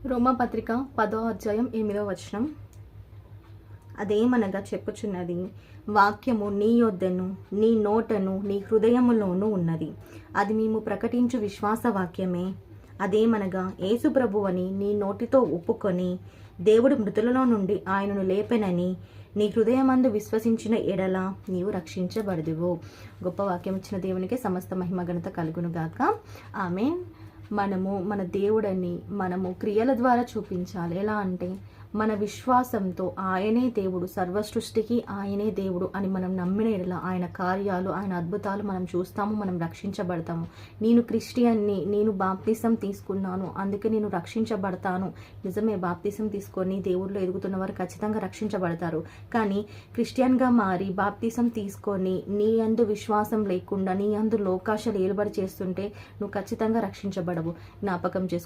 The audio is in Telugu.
రోమాపత్రిక 10వ అధ్యాయం 8వ వచనం. అదేమనగా చెప్పుచున్నది, వాక్యము నీ యొద్దను, నీ నోటను, నీ హృదయములోనూ ఉన్నది. అది మేము ప్రకటించు విశ్వాస వాక్యమే. అదేమనగా, యేసు ప్రభువని నీ నోటితో ఒప్పుకొని దేవుడు మృతులలో నుండి ఆయనను లేపెనని నీ హృదయమందు విశ్వసించిన ఎడల నీవు రక్షించబడదువు. గొప్ప వాక్యం ఇచ్చిన దేవునికి సమస్త మహిమ ఘనత కలుగునుగాక. ఆమేన్. మన దేవుడని మనము క్రియల ద్వారా చూపించాలి. ఎలా అంటే మన విశ్వాసంతో ఆయనే దేవుడు, సర్వ సృష్టికి ఆయనే దేవుడు అని మనం నమ్మిన ఎడల ఆయన కార్యాలు, ఆయన అద్భుతాలు మనం చూస్తాము, మనం రక్షించబడతాము. నేను క్రిస్టియన్ని, నేను బాప్తిసం తీసుకున్నాను, అందుకే నేను రక్షించబడతాను. నిజమే, బాప్తిసం తీసుకొని దేవుడిలో ఎదుగుతున్న వారు ఖచ్చితంగా రక్షించబడతారు. కానీ క్రిస్టియన్గా మారి బాప్తిసం తీసుకొని నీ యందు విశ్వాసం లేకుండా నీ యందు లోకాశలు ఏలుబడి చేస్తుంటే నువ్వు ఖచ్చితంగా రక్షించబడవు. జ్ఞాపకం చేసుకో.